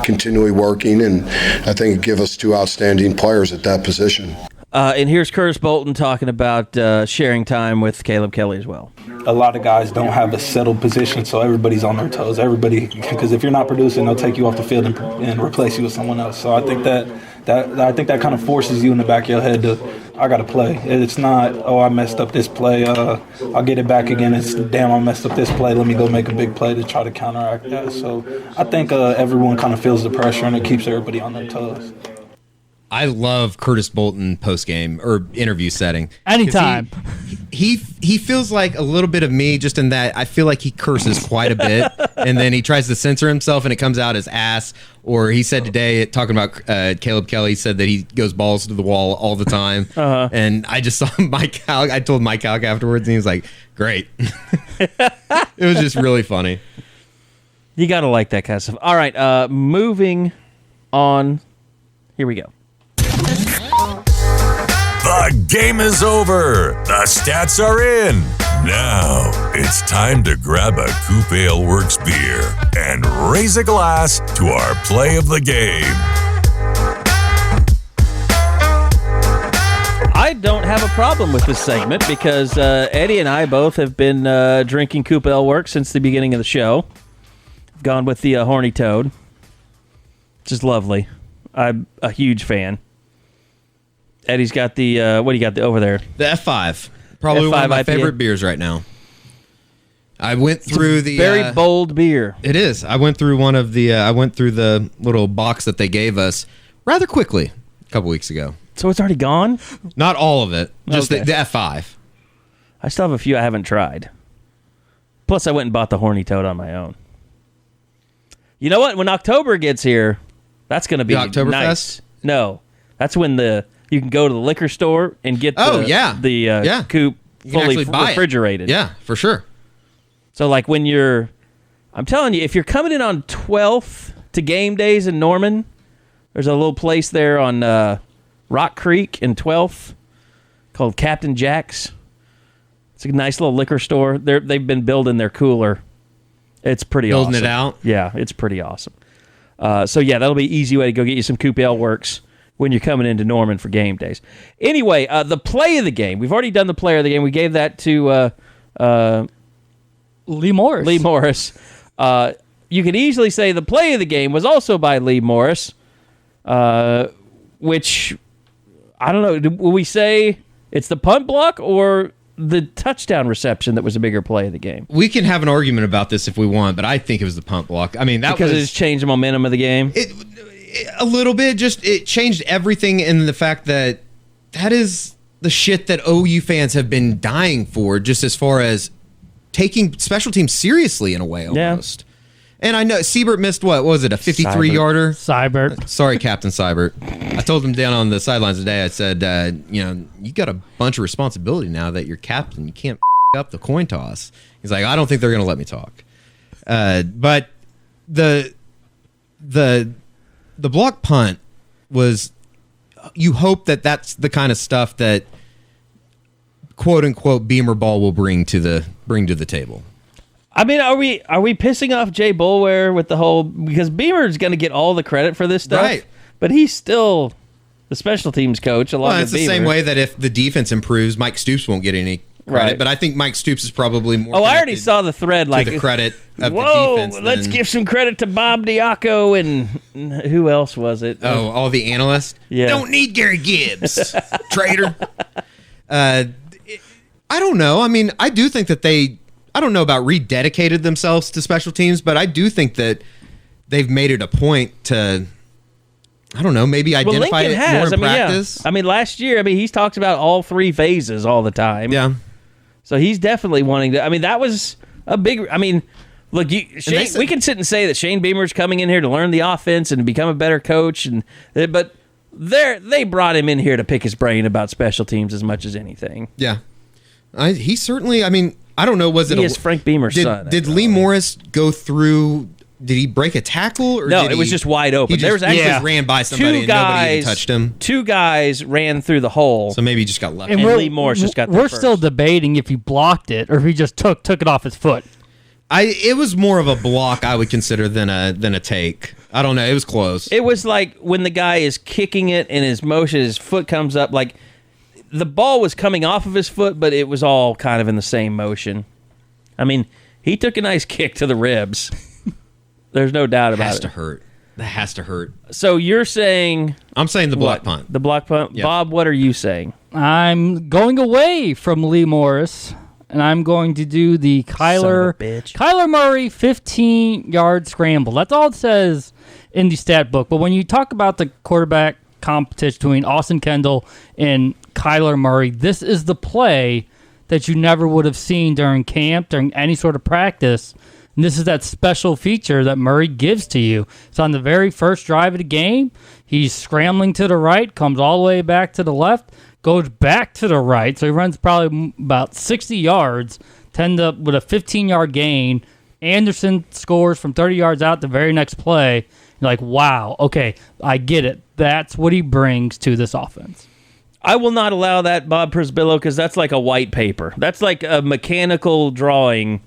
continually working, and I think it gives us 2 outstanding players at that position. And here's Curtis Bolton talking about sharing time with Caleb Kelly as well. A lot of guys don't have a settled position, so everybody's on their toes. Because if you're not producing, they'll take you off the field and replace you with someone else. So I think that kind of forces you in the back of your head to, I got to play. It's not, I messed up this play. I'll get it back again. It's, damn, I messed up this play. Let me go make a big play to try to counteract that. So I think everyone kind of feels the pressure, and it keeps everybody on their toes. I love Curtis Bolton postgame or interview setting. Anytime. He feels like a little bit of me, just in that I feel like he curses quite a bit, and then he tries to censor himself, and it comes out as ass. Or he said today, talking about Caleb Kelly, said that he goes balls to the wall all the time. And I just saw Mike Halleck. I told Mike Halleck afterwards, and he was like, great. It was just really funny. You got to like that kind of stuff. All right, moving on. Here we go. The game is over. The stats are in. Now it's time to grab a Coop Ale Works beer and raise a glass to our play of the game. I don't have a problem with this segment because Eddie and I both have been drinking Coop Ale Works since the beginning of the show. I've gone with the Horny Toad, which is lovely. I'm a huge fan. Eddie's got the, what do you got over there? The F5. Probably F5 one of my IPA. favorite beers right now. I went through the very bold beer. It is. I went through the little box that they gave us rather quickly a couple weeks ago. So it's already gone? Not all of it. Just Okay. the F5. I still have a few I haven't tried. Plus, I went and bought the Horny Toad on my own. You know what? When October gets here, that's going to be The Oktoberfest? nice. No, that's when you can go to the liquor store and get the Coop You can fully actually buy it. refrigerated. Yeah, for sure. So, like when I'm telling you, if you're coming in on 12th to game days in Norman, there's a little place there on Rock Creek in 12th called Captain Jack's. It's a nice little liquor store. They've been building their cooler. It's pretty awesome. Building it out? Yeah, it's pretty awesome. So, yeah, that'll be an easy way to go get you some Coop Ale Works when you're coming into Norman for game days. Anyway, the play of the game. We've already done the player of the game. We gave that to Lee Morris. Lee Morris. You could easily say the play of the game was also by Lee Morris, which, I don't know, will we say it's the punt block or the touchdown reception that was a bigger play of the game? We can have an argument about this if we want, but I think it was the punt block. I mean, because it just changed the momentum of the game? A little bit. Just it changed everything in the fact that is the shit that OU fans have been dying for, just as far as taking special teams seriously in a way almost. Yeah. And I know Seibert missed, what was it, a 53-yarder? Seibert. Sorry, Captain Seibert. I told him down on the sidelines today, I said, you got a bunch of responsibility now that you're captain. You can't up the coin toss. He's like, I don't think they're going to let me talk. But the block punt was, you hope that that's the kind of stuff that quote unquote Beamer ball will bring to the table. I mean, are we pissing off Jay Boulware with the whole, because Beamer's going to get all the credit for this stuff, right? But he's still the special teams coach along with it's Beamer. the same way that if the defense improves, Mike Stoops won't get any credit. Right. But I think Mike Stoops is probably more. Oh, I already saw the thread. Like the credit of whoa, the defense. Let's give some credit to Bob Diaco and who else was it? Oh, all the analysts. Yeah. Don't need Gary Gibbs, traitor. I don't know. I mean, I do think that I don't know about rededicated themselves to special teams, but I do think that they've made it a point to, I don't know, maybe identify it more in practice. Yeah. I mean, last year, he's talked about all three phases all the time. Yeah. So he's definitely wanting to. I mean, that was a big. Look, Shane, we can sit and say that Shane Beamer's coming in here to learn the offense and become a better coach, but they brought him in here to pick his brain about special teams as much as anything. Yeah. He certainly, I don't know, was it he is Frank Beamer's son. Did Lee Morris go through, did he break a tackle? Or no, it was just wide open. There was actually ran by somebody and nobody even touched him. Two guys ran through the hole. So maybe he just got left. And Lee Morris just got there We're still debating if he blocked it or if he just took it off his foot. It was more of a block, I would consider, than a take. I don't know. It was close. It was like when the guy is kicking it and his foot comes up, like the ball was coming off of his foot, but it was all kind of in the same motion. He took a nice kick to the ribs. There's no doubt about it. Has to hurt. That has to hurt. So you're saying... I'm saying the block punt. The block punt? Yep. Bob, what are you saying? I'm going away from Lee Morris, and I'm going to do the Kyler Murray 15-yard scramble. That's all it says in the stat book. But when you talk about the quarterback competition between Austin Kendall and Kyler Murray, this is the play that you never would have seen during camp, during any sort of practice. And this is that special feature that Murray gives to you. It's on the very first drive of the game. He's scrambling to the right, comes all the way back to the left, goes back to the right. So he runs probably about 60 yards, end up with a 15-yard gain. Anderson scores from 30 yards out the very next play. You're like, wow, okay, I get it. That's what he brings to this offense. I will not allow that, Bob Prisbillo, because that's like a white paper. That's like a mechanical drawing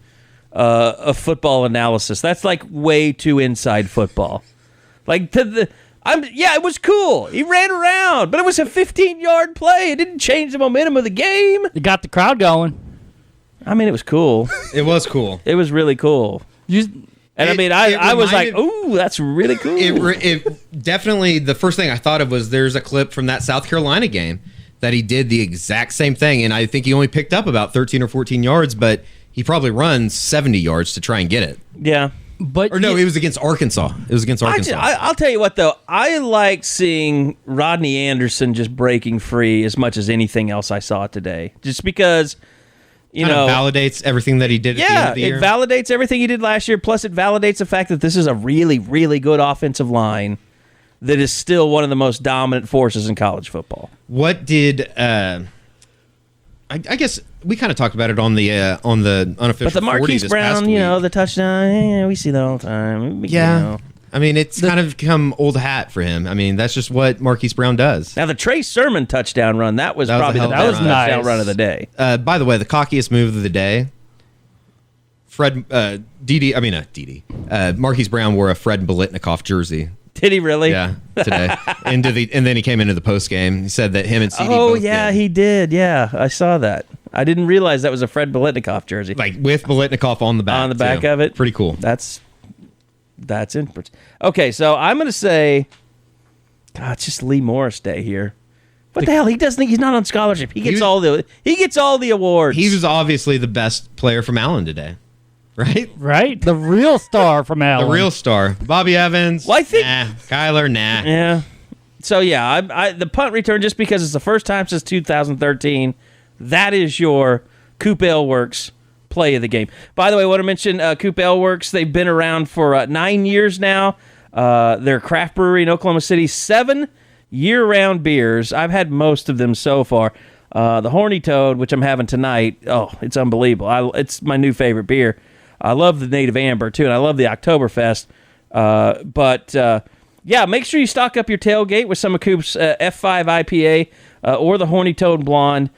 of football analysis. That's like way too inside football. Like I It was cool. He ran around, but it was a 15-yard play. It didn't change the momentum of the game. It got the crowd going. I mean, it was cool. It was cool. It was really cool. I was like, ooh, that's really cool. It definitely, the first thing I thought of was there's a clip from that South Carolina game that he did the exact same thing, and I think he only picked up about 13 or 14 yards, but he probably runs 70 yards to try and get it. Yeah. It was against Arkansas. It was against Arkansas. I'll tell you what, though. I like seeing Rodney Anderson just breaking free as much as anything else I saw today. Just because, kind of validates everything that he did at the end of the year. It validates everything he did last year, plus it validates the fact that this is a really, really good offensive line that is still one of the most dominant forces in college football. What did... I guess we kind of talked about it on the unofficial. But the Marquise Brown, the touchdown, we see that all the time. I mean, it's kind of become old hat for him. I mean, that's just what Marquise Brown does. Now, the Trey Sermon touchdown run, that was probably the best touchdown run of the day. By the way, the cockiest move of the day, Marquise Brown wore a Fred Biletnikoff jersey. Did he really? Yeah, today. And then he came into the post game. He said that him and CD. Oh yeah, he did. Yeah, I saw that. I didn't realize that was a Fred Biletnikoff jersey. Like with Biletnikoff on the back. On the back of it. Pretty cool. That's interesting. Okay, so I'm gonna say, God, it's just Lee Morris Day here. What the hell? He's not on scholarship. He gets all the awards. He was obviously the best player from Allen today. Right? The real star from Allen. The real star. Bobby Evans. Well, I think... Kyler, nah. Yeah. So, yeah, the punt return, just because it's the first time since 2013, that is your Coop Ale Works play of the game. By the way, I want to mention Coop Ale Works. They've been around for 9 years now. They're a craft brewery in Oklahoma City. 7 year-round beers. I've had most of them so far. The Horny Toad, which I'm having tonight, it's unbelievable. It's my new favorite beer. I love the Native Amber, too, and I love the Oktoberfest. Make sure you stock up your tailgate with some of Coop's F5 IPA or the Horny Toad Blonde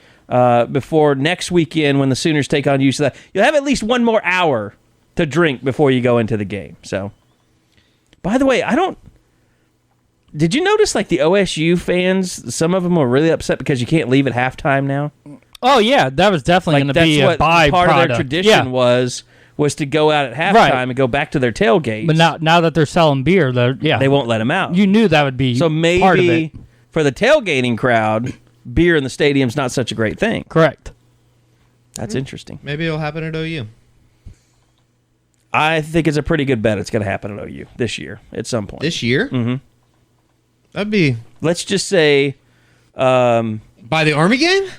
before next weekend when the Sooners take on UCLA. So you'll have at least one more hour to drink before you go into the game. So, by the way, did you notice, like, the OSU fans, some of them were really upset because you can't leave at halftime now? Oh, yeah, that was definitely going to be a byproduct. Part of their tradition was to go out at halftime and go back to their tailgates. But now that they're selling beer, they won't let them out. You knew that would be so maybe part of it. For the tailgating crowd, beer in the stadium's not such a great thing. Correct. That's interesting. Maybe it'll happen at OU. I think it's a pretty good bet it's going to happen at OU this year at some point. This year? Mm-hmm. That'd be... Let's just say... by the Army game?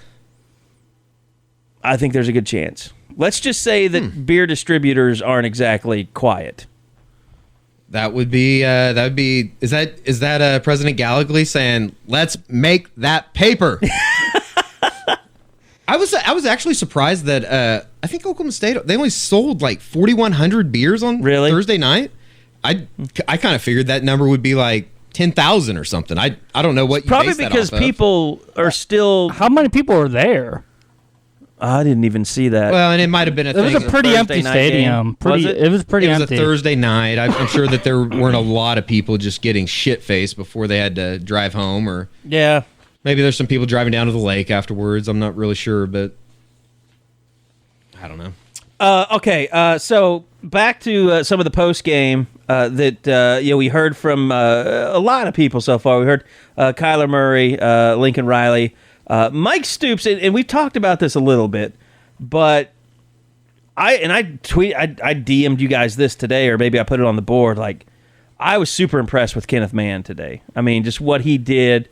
I think there's a good chance. Let's just say that beer distributors aren't exactly quiet. That would be. Is that President Gallagher saying, "Let's make that paper"? I was actually surprised that I think Oklahoma State, they only sold like 4,100 beers on Thursday night. I kind of figured that number would be like 10,000 or something. I don't know what you probably base that because off of. people are still. How many people are there? I didn't even see that. Well, and it might have been It was a pretty empty stadium. It was pretty empty. It was a Thursday night. I'm sure that there weren't a lot of people just getting shit-faced before they had to drive home. Or maybe there's some people driving down to the lake afterwards. I'm not really sure, but I don't know. Okay, so back to some of the post game that we heard from a lot of people so far. We heard Kyler Murray, Lincoln Riley, Mike Stoops, and we've talked about this a little bit, but I DM'd you guys this today, or maybe I put it on the board. Like, I was super impressed with Kenneth Mann today. I mean, just what he did,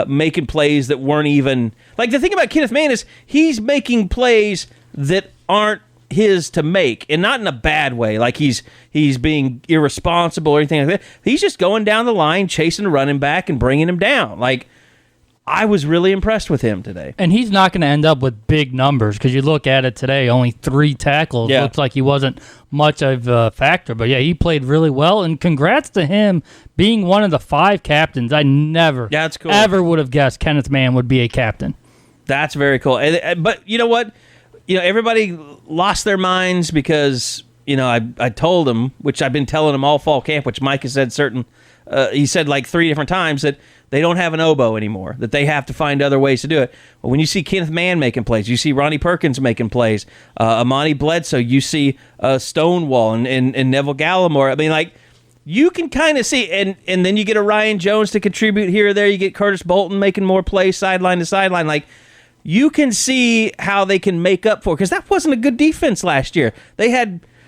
making plays that weren't even like. The thing about Kenneth Mann is he's making plays that aren't his to make, and not in a bad way, like he's being irresponsible or anything like that. He's just going down the line, chasing a running back and bringing him down. Like, I was really impressed with him today. And he's not going to end up with big numbers, because you look at it today, only 3 tackles. Yeah. Looks like he wasn't much of a factor. But, yeah, he played really well. And congrats to him being one of the 5 captains. I never ever would have guessed Kenneth Mann would be a captain. That's very cool. But you know what? Everybody lost their minds because, I told them, which I've been telling them all fall camp, which Mike has said certain he said like 3 different times that they don't have an oboe anymore, that they have to find other ways to do it. Well, when you see Kenneth Mann making plays, you see Ronnie Perkins making plays, Amani Bledsoe, you see Stonewall and Neville Gallimore. I mean, like, you can kind of see, and then you get a Ryan Jones to contribute here or there. You get Curtis Bolton making more plays sideline to sideline. Like, you can see how they can make up for it, because that wasn't a good defense last year.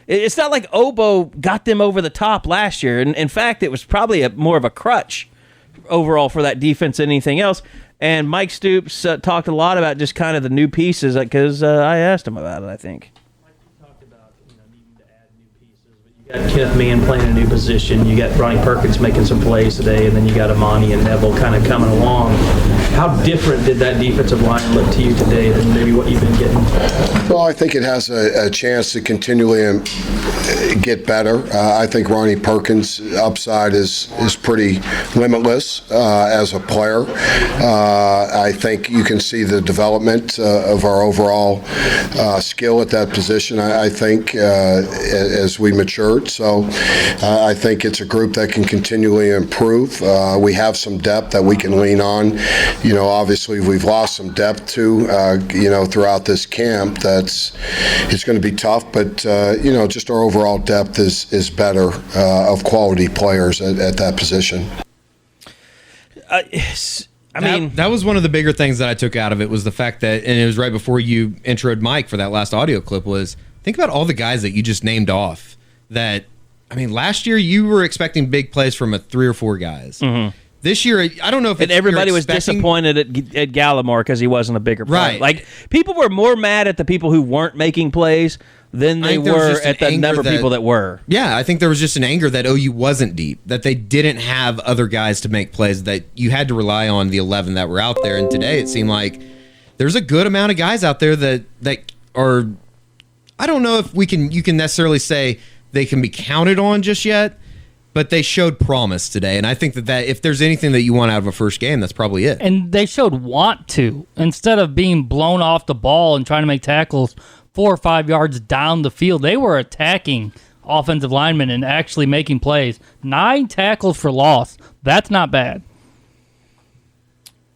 It's not like oboe got them over the top last year. And in fact, it was probably more of a crutch overall for that defense than anything else. And Mike Stoops talked a lot about just kind of the new pieces, because I asked him about it, I think. You got Kenneth Mann playing a new position. You got Ronnie Perkins making some plays today, and then you got Amani and Neville kind of coming along. How different did that defensive line look to you today than maybe what you've been getting? Well, I think it has a chance to continually get better. I think Ronnie Perkins' upside is pretty limitless as a player. I think you can see the development of our overall skill at that position, I think, as we mature. So I think it's a group that can continually improve. We have some depth that we can lean on. You know, obviously we've lost some depth too, throughout this camp. It's going to be tough, but, just our overall depth is better of quality players at that position. That was one of the bigger things that I took out of it, was the fact that, and it was right before you introed Mike for that last audio clip, was think about all the guys that you just named off. That, last year you were expecting big plays from 3 or 4 guys. Mm-hmm. This year, I don't know if everybody was disappointed at Gallimore because he wasn't a bigger player. Right. Like, people were more mad at the people who weren't making plays than they were at the number of people that were. Yeah, I think there was just an anger that OU wasn't deep, that they didn't have other guys to make plays, that you had to rely on the 11 that were out there. And today it seemed like there's a good amount of guys out there that are, I don't know if you can necessarily say they can be counted on just yet, but they showed promise today. And I think that if there's anything that you want out of a first game, that's probably it. And they showed want to, instead of being blown off the ball and trying to make tackles 4 or 5 yards down the field. They were attacking offensive linemen and actually making plays. 9 tackles for loss. That's not bad.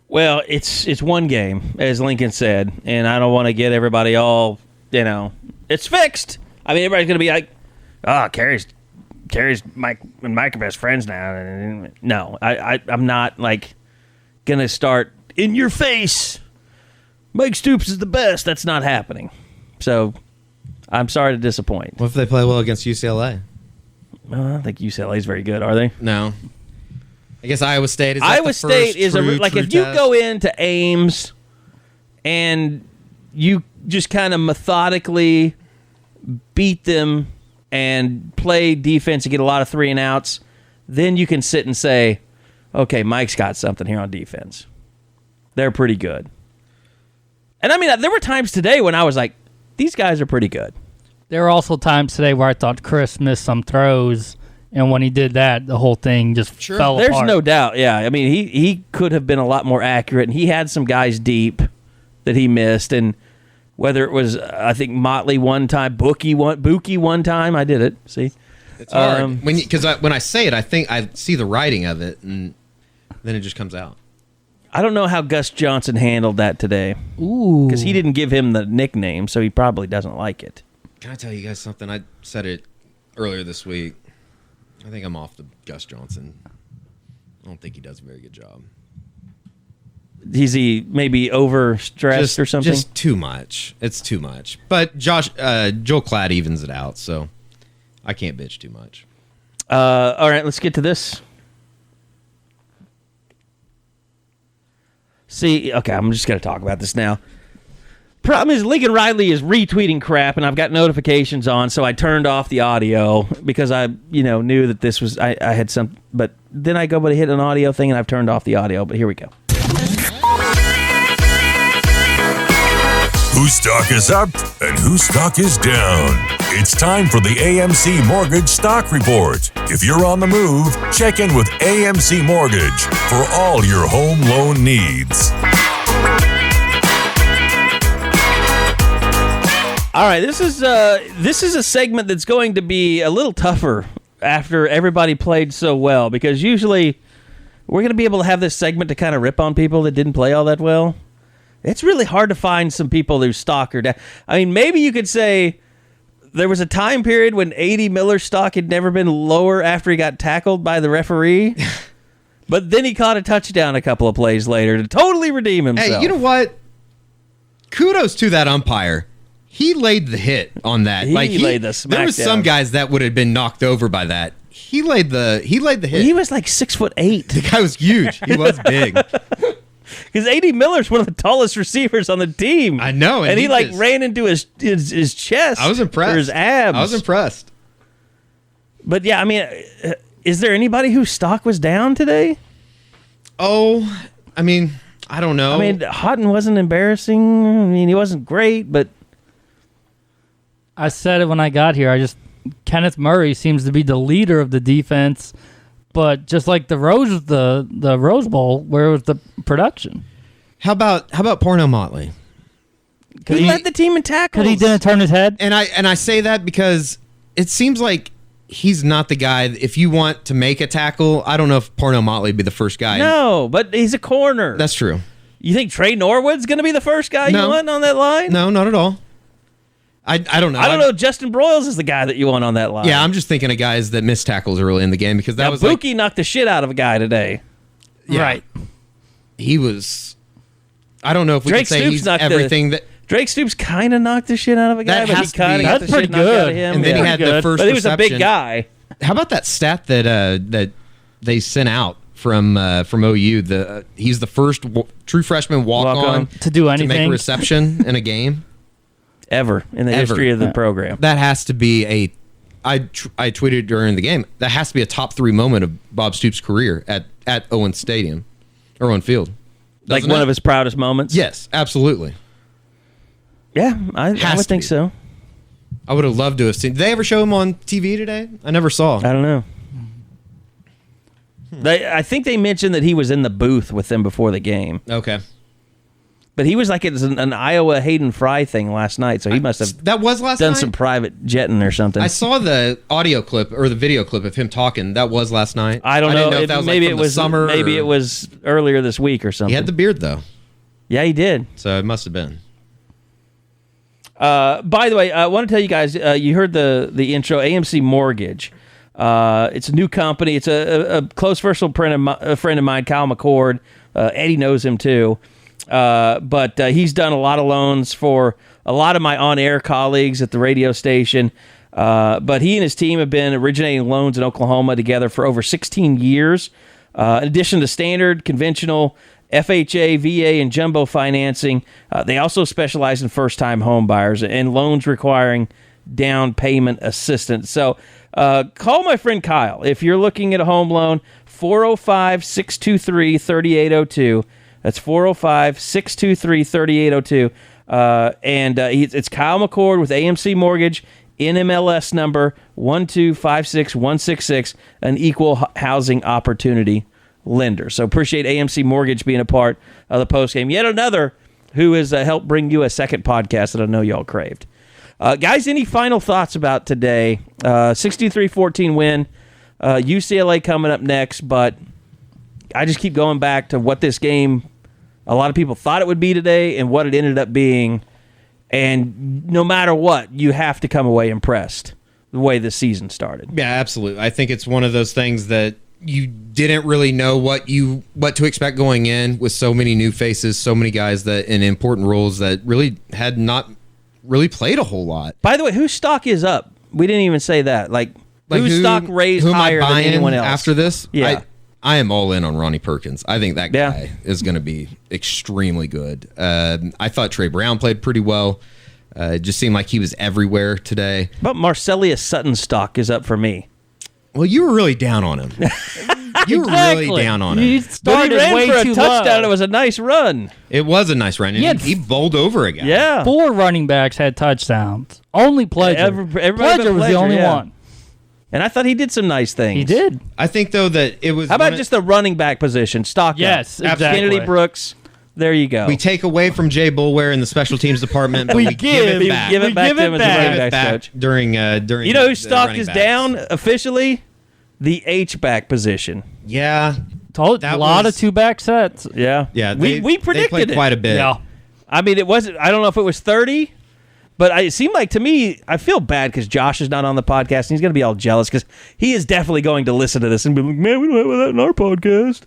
Well, it's one game, as Lincoln said, and I don't want to get everybody all, it's fixed. Everybody's going to be like, Carey's Mike and Mike are best friends now. No, I'm not gonna start in your face. Mike Stoops is the best. That's not happening. So I'm sorry to disappoint. What if they play well against UCLA? I don't think UCLA is very good, are they? No. I guess Iowa State is. Iowa State is if you go into Ames and you just kind of methodically beat them and play defense and get a lot of 3 and outs, then you can sit and say, okay, Mike's got something here on defense. They're pretty good. And there were times today when I was like, these guys are pretty good. There were also times today where I thought Chris missed some throws, and when he did that, the whole thing just fell apart. There's no doubt, yeah. He could have been a lot more accurate, and he had some guys deep that he missed, and whether it was, I think, Motley one time, Buki one time. I did it. See? It's hard. When I say it, I think I see the writing of it, and then it just comes out. I don't know how Gus Johnson handled that today. Ooh. Because he didn't give him the nickname, so he probably doesn't like it. Can I tell you guys something? I said it earlier this week. I think I'm off the Gus Johnson. I don't think he does a very good job. Is he maybe overstressed or something? Just too much. It's too much. But Joel Klatt evens it out, so I can't bitch too much. All right, let's get to this. See, okay, I'm just going to talk about this now. Problem is, Lincoln Riley is retweeting crap, and I've got notifications on, so I turned off the audio because I, knew that this was, I had some, but then I go to hit an audio thing, and I've turned off the audio, but here we go. Whose stock is up and whose stock is down? It's time for the AMC Mortgage Stock Report. If you're on the move, check in with AMC Mortgage for all your home loan needs. All right, this is a segment that's going to be a little tougher after everybody played so well, because usually we're going to be able to have this segment to kind of rip on people that didn't play all that well. It's really hard to find some people whose stock are down. I mean, maybe you could say there was a time period when A.D. Miller's stock had never been lower after he got tackled by the referee. But then he caught a touchdown a couple of plays later to totally redeem himself. Hey, you know what? Kudos to that umpire. He laid the hit on that. He laid the smack There was down. some guys that would have been knocked over by that. He laid the hit. He was like 6'8". The guy was huge. He was big. Because A.D. Miller's one of the tallest receivers on the team. I know. And he ran into his chest. I was impressed. Or his abs. I was impressed. But yeah, I mean, is there anybody whose stock was down today? Oh, I mean, I don't know. I mean, Houghton wasn't embarrassing. I mean, he wasn't great, but I said it when I got here. Kenneth Murray seems to be the leader of the defense, but just like the Rose Bowl, where was the production? How about Porno Motley? He led the team in tackles. Because he didn't turn his head? And I say that because it seems like he's not the guy. If you want to make a tackle, I don't know if Porno Motley would be the first guy. No, but he's a corner. That's true. You think Trey Norwood's going to be the first guy you want on that line? No, not at all. I don't know. I don't know. Justin Broyles is the guy that you want on that line. Yeah, I'm just thinking of guys that missed tackles early in the game because that now, was Buki knocked the shit out of a guy today. Yeah. Right. He was. I don't know if we Drake can say Stoops he's knocked everything that. Drake Stoops kind of knocked the shit out of a guy, That but he has to kind be- of got the That's pretty shit knocked out of good. him. And then he had the first But he was a big reception. guy. How about that stat that they sent out from OU? He's the first true freshman walk-on to do to anything, make a reception in a game ever in the history of the program. That has to be I tweeted during the game. That has to be a top 3 moment of Bob Stoops' career at Owen Field. Like Doesn't one it? of his proudest moments. Yes, absolutely. Yeah, I would think so. I would have loved to have seen. Did they ever show him on TV today? I never saw. I don't know. I think they mentioned that he was in the booth with them before the game. Okay. But he was like it was an Iowa Hayden Fry thing last night, so he must have that was last done night? some private jetting or something. I saw the audio clip or the video clip of him talking. That was last night. I don't know. Didn't if that was Maybe like from it was the summer. Maybe or- it was earlier this week or something. He had the beard though, yeah, he did. so it must have been. By the way, I want to tell you guys. You heard the intro. AMC Mortgage. It's a new company. It's a close personal friend of mine, Kyle McCord. Eddie knows him too. But he's done a lot of loans for a lot of my on-air colleagues at the radio station. But he and his team have been originating loans in Oklahoma together for over 16 years. In addition to standard, conventional, FHA, VA, and jumbo financing, they also specialize in first-time home buyers and loans requiring down payment assistance. So call my friend Kyle if you're looking at a home loan, 405-623-3802. That's 405-623-3802. It's Kyle McCord with AMC Mortgage, NMLS number 1256166, an equal housing opportunity lender. So appreciate AMC Mortgage being a part of the postgame. Yet another who has helped bring you a second podcast that I know y'all craved. Guys, any final thoughts about today? 63-14 win. UCLA coming up next, but I just keep going back to what this game, a lot of people thought it would be today and what it ended up being. And no matter what, you have to come away impressed the way the season started. Yeah, absolutely. I think it's one of those things that you didn't really know what to expect going in with so many new faces, so many guys that in important roles that really had not really played a whole lot. By the way, whose stock is up? We didn't even say that. Like whose stock raised who am I higher than buying anyone else? after this? Yeah. I am all in on Ronnie Perkins. I think that guy is going to be extremely good. I thought Trey Brown played pretty well. It just seemed like he was everywhere today. But Marcelius Sutton's stock is up for me. Well, you were really down on him. You were really down on him. You But started he ran way for a too touchdown. low. It was a nice run. It was a nice run. And he bowled over a guy. Yeah. 4 running backs had touchdowns. Only Pledger. Everybody Pledger but was the Pledger, only yeah. one. And I thought he did some nice things. He did. I think, though, that it was... How about just the running back position? Stock up. Yes, exactly. Kennedy Brooks. There you go. We take away from Jay Bulware in the special teams department, but we give it back. Give it back to him as a running backs coach. During You know whose stock is down officially? the H-back position. Yeah. Told a lot of 2-back sets. Yeah. Yeah. We predicted they played it. quite a bit. Yeah. I mean, it wasn't. I don't know if it was 30, but it seemed like to me. I feel bad because Josh is not on the podcast, and he's going to be all jealous because he is definitely going to listen to this and be like, "Man, we don't have that in our podcast."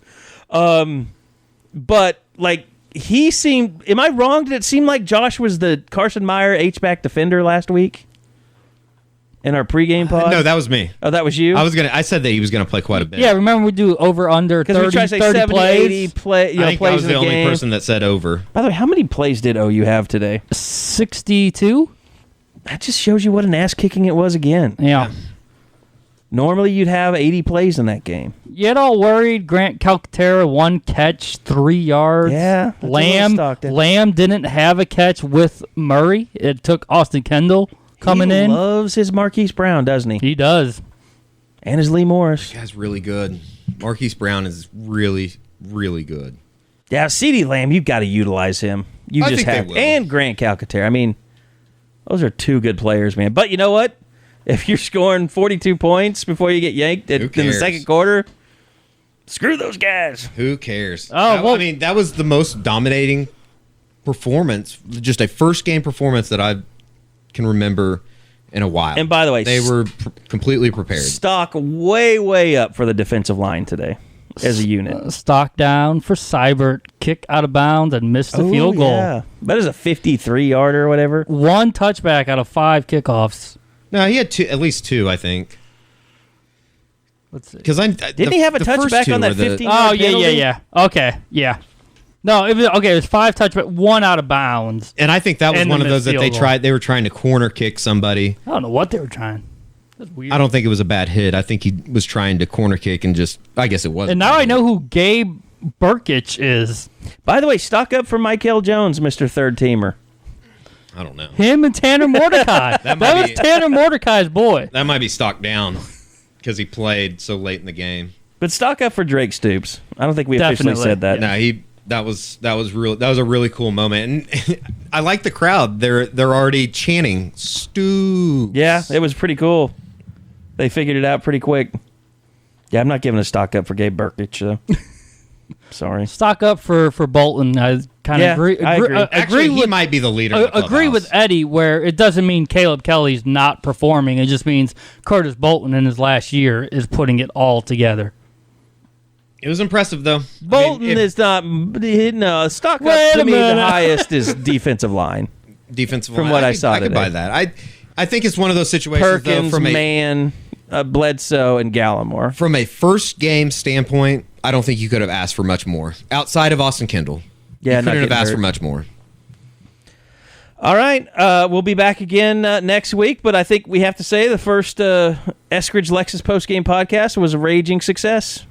But like he seemed. Am I wrong? Did it seem like Josh was the Carson Meyer H-back defender last week in our pregame pod? No, that was me. Oh, that was you. I said that he was gonna play quite a bit. Yeah, remember we do over under 30, we try to say 30 70, plays. 80 play, I think plays I was in the the only game. person that said over. By the way, how many plays did OU have today? 62. That just shows you what an ass kicking it was again. Yeah. Normally you'd have 80 plays in that game. You get all worried. Grant Calcaterra, 1 catch, 3 yards. Yeah. Lamb didn't have a catch with Murray. It took Austin Kendall coming in. He loves his Marquise Brown, doesn't he? He does. And his Lee Morris. That guy's really good. Marquise Brown is really, really good. Yeah, CeeDee Lamb, you've got to utilize him. You I just think they have. will. And Grant Calcaterra. I mean, those are 2 good players, man. But you know what? If you're scoring 42 points before you get yanked in the second quarter, screw those guys. Who cares? Oh, I mean, that was the most dominating performance, just a first game performance that I can remember in a while. And by the way, they were completely prepared. Stock way, way up for the defensive line today as a unit. Stock down for Seibert. Kick out of bounds and missed the field goal. Yeah. That is a 53-yarder or whatever. 1 touchback out of 5 kickoffs. No, he had at least 2, I think. Let's see. Because Didn't he have a touchback on that 15? Oh, yeah. Okay, yeah. No, it was 5 touchbacks, 1 out of bounds. And I think that was And one the of those missed that they field tried. They were trying to corner kick somebody. I don't know what they were trying. That's weird. I don't think it was a bad hit. I think he was trying to corner kick and just. I guess it was. And now I know who Gabe Burkich is. By the way, stock up for Michael Jones, Mr. Third Teamer. I don't know. Him and Tanner Mordecai. that was Tanner Mordecai's boy. That might be stock down because he played so late in the game. But stock up for Drake Stoops. I don't think we officially said that. No, that was a really cool moment, and I like the crowd. They're already chanting Stoops. Yeah, it was pretty cool. They figured it out pretty quick. Yeah, I'm not giving a stock up for Gabe Burkich though. Sorry. Stock up for Bolton. I kind of agree. I agree. Actually, he might be the leader. Of the agree with Eddie, where it doesn't mean Caleb Kelly's not performing. It just means Curtis Bolton in his last year is putting it all together. It was impressive, though. Bolton is not. No, stock up to me. The highest is defensive line. Defensive from line. what I saw I could today. buy that. I think it's one of those situations. Perkins, though, from Mann, Bledsoe, and Gallimore. From a first game standpoint, I don't think you could have asked for much more outside of Austin Kendall. Yeah, you couldn't have asked for much more. All right, we'll be back again next week, but I think we have to say the first Eskridge Lexus Postgame podcast was a raging success.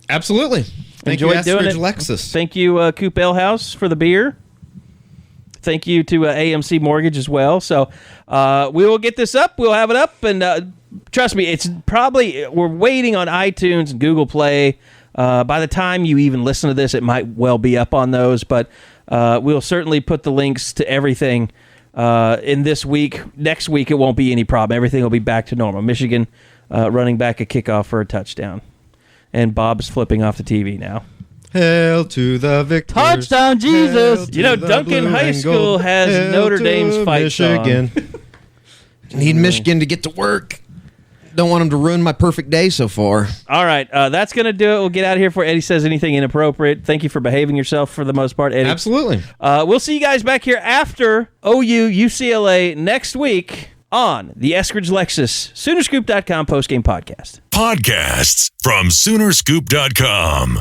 Absolutely. Thank you, Enjoyed doing it. Lexus. Thank you, Coop Ale House, for the beer. Thank you to AMC Mortgage as well. So we will get this up. We'll have it up, and trust me, it's probably we're waiting on iTunes and Google Play. By the time you even listen to this, it might well be up on those, but we'll certainly put the links to everything in this week. Next week, it won't be any problem. Everything will be back to normal. Michigan running back a kickoff for a touchdown. And Bob's flipping off the TV now. Hail to the victors. Touchdown, Jesus. You know, Duncan High School has Notre Dame's fight Michigan. song. Need Michigan to get to work. Don't want them to ruin my perfect day so far. All right, that's going to do it. We'll get out of here before Eddie says anything inappropriate. Thank you for behaving yourself for the most part, Eddie. Absolutely. We'll see you guys back here after OU UCLA next week on the Eskridge Lexus Soonerscoop.com postgame podcast. Podcasts from Soonerscoop.com.